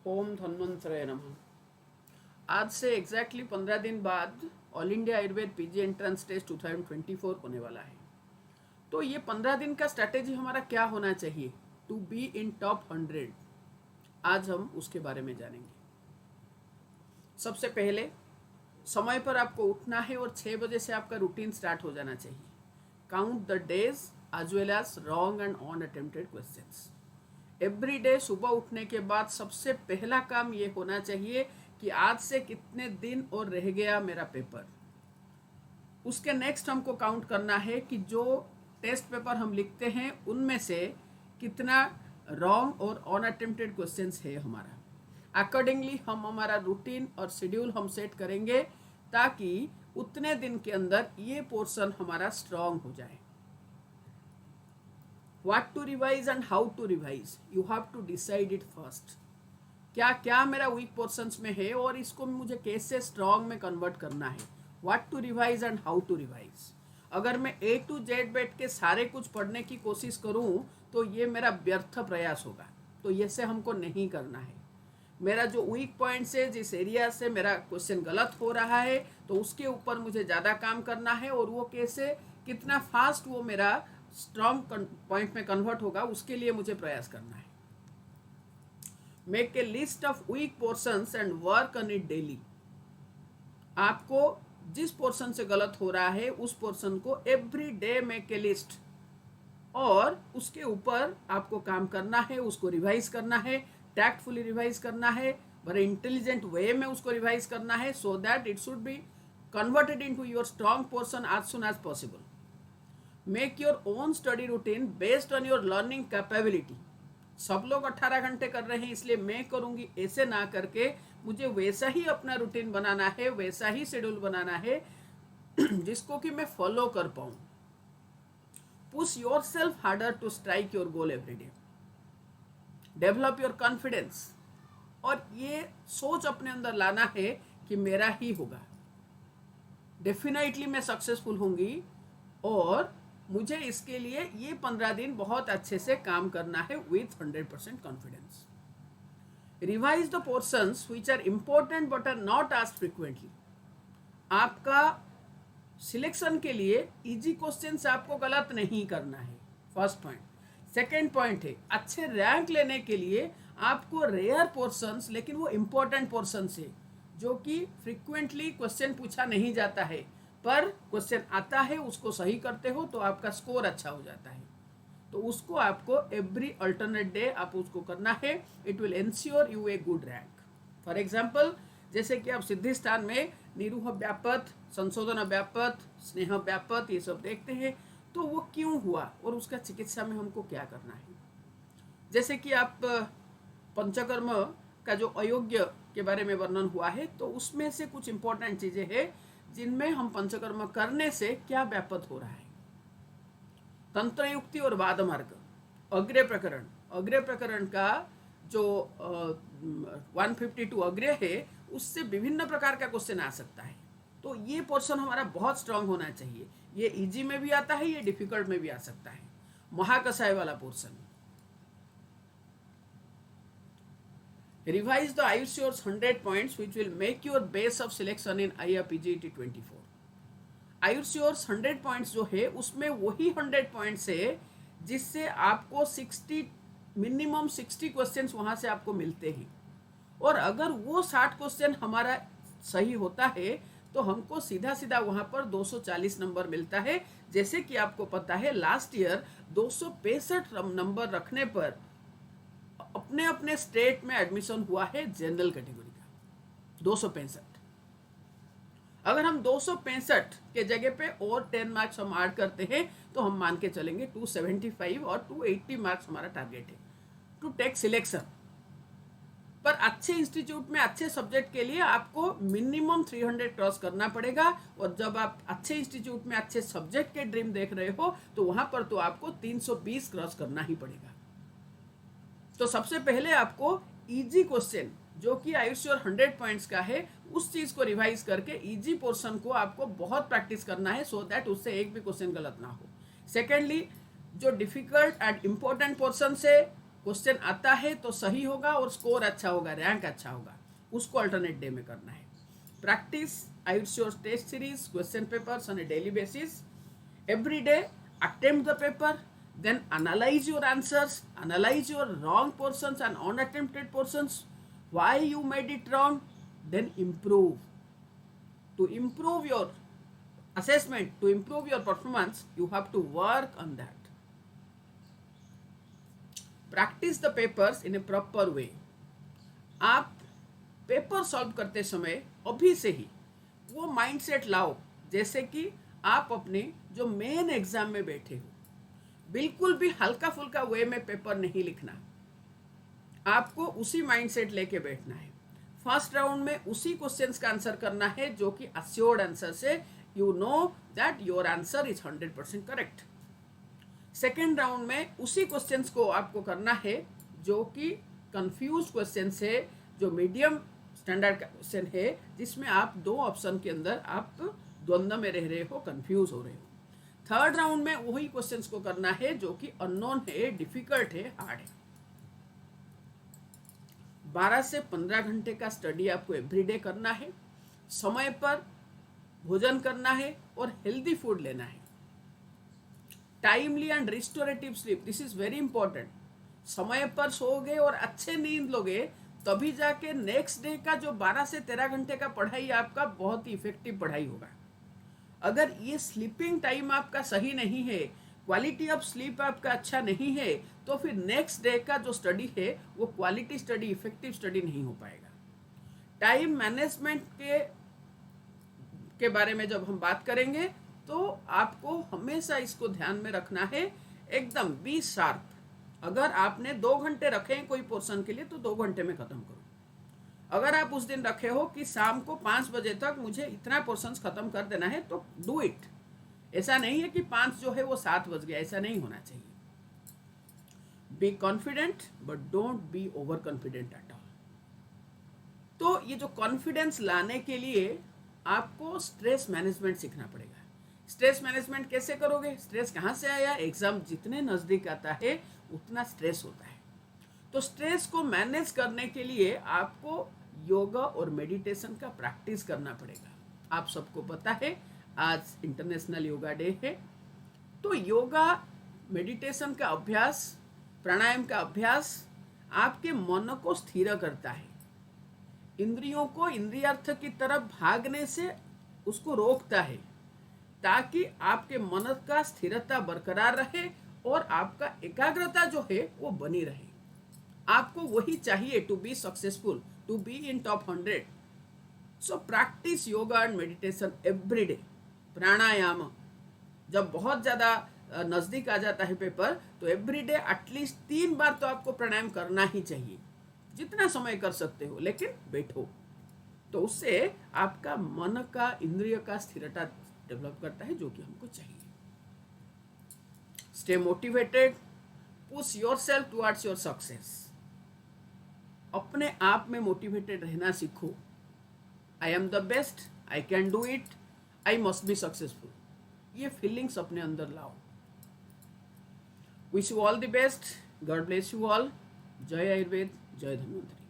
ओम धन्वंतराय नमः। आज से एग्जैक्टली 15 दिन बाद all India Ayurveda PG entrance test 2024 होने वाला है। तो ये 15 दिन का स्ट्रैटेजी हमारा क्या होना चाहिए टू बी इन टॉप 100। आज हम उसके बारे में जानेंगे। सबसे पहले समय पर आपको उठना है और 6 बजे से आपका रूटीन स्टार्ट हो जाना चाहिए। Count the days as well as wrong and unattempted questions. Every day सुबह उठने के बाद सबसे पहला काम ये होना चाहिए कि आज से कितने दिन और रह गया मेरा पेपर। उसके नेक्स्ट हमको काउंट करना है कि जो टेस्ट पेपर हम लिखते हैं उनमें से कितना रॉन्ग और ऑन अटेम्प्टेड क्वेश्चंस है हमारा। अकॉर्डिंगली हम हमारा रूटीन और शेड्यूल हम सेट करेंगे ताकि उतने दिन के अंदर ये पोर्शन हमारा स्ट्रांग हो जाए। What to revise and how to revise, you have to decide it first। क्या क्या मेरा वीक पोर्शंस में है और इसको मुझे कैसे स्ट्रॉन्ग में कन्वर्ट करना है। What to revise and how to revise। अगर मैं A to Z बैठ के सारे कुछ पढ़ने की कोशिश करूं तो ये मेरा व्यर्थ प्रयास होगा। तो ये से हमको नहीं करना है। मेरा जो वीक पॉइंट से जिस एरिया से मेरा क्वेश्चन गलत हो रहा है तो उसके ऊपर मुझे ज़्यादा काम करना है और वो कैसे कितना फास्ट वो मेरा स्ट्रॉन्ग पॉइंट में कन्वर्ट होगा उसके लिए मुझे प्रयास करना है। Make a list of weak portions and work on it daily. आपको जिस पोर्शन से गलत हो रहा है उस पोर्शन को every day make a list और उसके ऊपर आपको काम करना है, उसको रिवाइज करना है, टैक्टफुली रिवाइज करना है, बड़े इंटेलिजेंट वे में उसको रिवाइज करना है so that it should be converted into your strong portion as soon as possible. Make your own study routine based on your learning capability. सब लोग 18 घंटे कर रहे हैं इसलिए मैं करूंगी ऐसे ना करके मुझे वैसा ही अपना रूटीन बनाना है, वैसा ही शेड्यूल बनाना है जिसको कि मैं फॉलो कर पाऊं। Push yourself harder to strike your goal every day. Develop your confidence और ये सोच अपने अंदर लाना है कि मेरा ही होगा, डेफिनेटली मैं सक्सेसफुल होंगी और मुझे इसके लिए ये 15 दिन बहुत अच्छे से काम करना है with 100% confidence. Revise the portions which are important but are not आज फ्रिक्वेंटली। आपका सिलेक्शन के लिए इजी क्वेश्चंस आपको गलत नहीं करना है, फर्स्ट पॉइंट। सेकेंड पॉइंट है अच्छे रैंक लेने के लिए आपको रेयर पोर्शंस लेकिन वो इंपॉर्टेंट पोर्शंस है जो कि फ्रिक्वेंटली क्वेश्चन पूछा नहीं जाता है पर क्वेश्चन आता है उसको सही करते हो तो आपका स्कोर अच्छा हो जाता है। तो उसको आपको एवरी अल्टरनेट डे आप उसको करना है। It will ensure U a good rank. For example जैसे कि आप सिद्धि स्थान में निरूह व्यापत, संशोधन व्यापत, स्नेह व्यापत ये सब देखते हैं तो वो क्यों हुआ और उसका चिकित्सा में हमको क्या करना है। जैसे कि आप पंचकर्म का जो अयोग्य के बारे में वर्णन हुआ है तो उसमें से कुछ इंपॉर्टेंट चीजें हैं जिनमें हम पंचकर्म करने से क्या व्यापत हो रहा है। तंत्र युक्ति और वाद मार्ग, अग्रय प्रकरण का जो 152 अग्रय है उससे विभिन्न प्रकार का क्वेश्चन आ सकता है। तो ये पोर्शन हमारा बहुत स्ट्रांग होना चाहिए। ये इजी में भी आता है, ये डिफिकल्ट में भी आ सकता है। महाकसाय वाला portion. Revise the IUCOR's 100 points which will make your base of selection in IAPGET 24। IUCOR's 100 points जो है उसमें वही 100 points है जिससे आपको 60 मिनिमम 60 क्वेश्चंस वहाँ से आपको मिलते हैं और अगर वो 60 क्वेश्चन हमारा सही होता है तो हमको सीधा सीधा वहाँ पर 240 नंबर मिलता है। जैसे कि आपको पता है लास्ट ईयर 265 नंबर रखने पर अपने अपने स्टेट में एडमिशन हुआ है जनरल कैटेगरी का 265। अगर हम 265 के जगह पे और 10 मार्क्स हम ऐड करते हैं तो हम मान के चलेंगे 275 और 280 मार्क्स हमारा टारगेट है टू टेक सिलेक्शन। पर अच्छे इंस्टीट्यूट में अच्छे सब्जेक्ट के लिए आपको मिनिमम 300 क्रॉस करना पड़ेगा और जब आप अच्छे इंस्टीट्यूट में अच्छे सब्जेक्ट के ड्रीम देख रहे हो तो वहां पर तो आपको 320 क्रॉस करना ही पड़ेगा। तो सबसे पहले आपको इजी क्वेश्चन जो कि आयुष्योर 100 पॉइंट्स का है उस चीज को रिवाइज करके इजी पोर्शन को आपको बहुत प्रैक्टिस करना है सो दैट उससे एक भी क्वेश्चन गलत ना हो। सेकेंडली जो डिफिकल्ट एंड इंपॉर्टेंट पोर्शन से क्वेश्चन आता है तो सही होगा और स्कोर अच्छा होगा, रैंक अच्छा होगा, उसको अल्टरनेट डे में करना है. Practice IELTS your test series question papers on a daily basis. Every day attempt the paper, then analyze your answers, analyze your wrong portions and unattempted portions, why you made it wrong, then improve. To improve your assessment, to improve your performance, you have to work on that. Practice the papers in a proper way. आप paper solve करते समय अभी से ही वो mindset लाओ जैसे कि आप अपने जो मेन एग्जाम में बैठे हो. बिल्कुल भी हल्का फुल्का वे में पेपर नहीं लिखना, आपको उसी माइंडसेट लेके बैठना है. फर्स्ट राउंड में उसी क्वेश्चंस का आंसर करना है जो कि अश्योर्ड आंसर से you know that your answer is 100% correct. Second round में उसी क्वेश्चंस को आपको करना है जो कि कंफ्यूज क्वेश्चन है, जो मीडियम स्टैंडर्ड क्वेश्चन है, जिसमें आप दो ऑप्शन के अंदर आप द्वंद्व में रह रहे हो, कंफ्यूज हो रहे हो. थर्ड राउंड में वही क्वेश्चंस को करना है जो कि अननोन है, डिफिकल्ट है, हार्ड है. 12 से 15 घंटे का स्टडी आपको एवरीडे करना है. समय पर भोजन करना है और हेल्दी फूड लेना है. Timely and restorative sleep, this is very important. समय पर सोओगे और अच्छे नींद लोगे तभी जाके नेक्स्ट डे का जो 12 से 13 घंटे का पढ़ाई आपका बहुत ही इफेक्टिव पढ़ाई होगा. अगर ये स्लीपिंग टाइम आपका सही नहीं है, क्वालिटी ऑफ स्लीप आपका अच्छा नहीं है, तो फिर नेक्स्ट डे का जो स्टडी है वो क्वालिटी स्टडी, इफेक्टिव स्टडी नहीं हो पाएगा. टाइम मैनेजमेंट के बारे में जब हम बात करेंगे तो आपको हमेशा इसको ध्यान में रखना है, एकदम बी शार्प. अगर आपने 2 घंटे रखे हैं कोई पोर्शन के लिए तो 2 घंटे में खत्म करो. अगर आप उस दिन रखे हो कि शाम को 5 बजे तक मुझे इतना पोर्शन खत्म कर देना है तो डू इट. ऐसा नहीं है कि 5 जो है वो 7 बज गया, ऐसा नहीं होना चाहिए. Be confident but don't be over confident at all. तो ये जो कॉन्फिडेंस लाने के लिए आपको स्ट्रेस मैनेजमेंट सीखना पड़ेगा. स्ट्रेस मैनेजमेंट कैसे करोगे? स्ट्रेस कहाँ से आया? एग्जाम जितने नजदीक आता है उतना स्ट्रेस होता है. तो स्ट्रेस को मैनेज करने के लिए आपको योगा और मेडिटेशन का प्रैक्टिस करना पड़ेगा. आप सबको पता है आज इंटरनेशनल योगा डे है. तो योगा, मेडिटेशन का अभ्यास, प्राणायाम का अभ्यास आपके मन को स्थिर करता है, इंद्रियों को इंद्रियार्थ की तरफ भागने से उसको रोकता है, ताकि आपके मन का स्थिरता बरकरार रहे और आपका एकाग्रता जो है वो बनी रहे. आपको वही चाहिए to be successful, to be in top 100. So practice yoga and meditation every day. प्राणायाम जब बहुत ज़्यादा नज़दीक आ जाता है पेपर तो एवरी डे एटलीस्ट 3 बार तो आपको प्राणायाम करना ही चाहिए, जितना समय कर सकते हो, लेकिन बैठो. तो उससे आपका मन का, इंद्रिय का स्थिरता डेवलप करता है, जो कि हमको चाहिए. Stay motivated, push yourself towards your success. अपने आप में मोटिवेटेड रहना सीखो. I am the best, I can do it, I must be successful. ये फीलिंग्स अपने अंदर लाओ. Wish you all the best. God bless you all. जय आयुर्वेद, जय धन्वंतरि.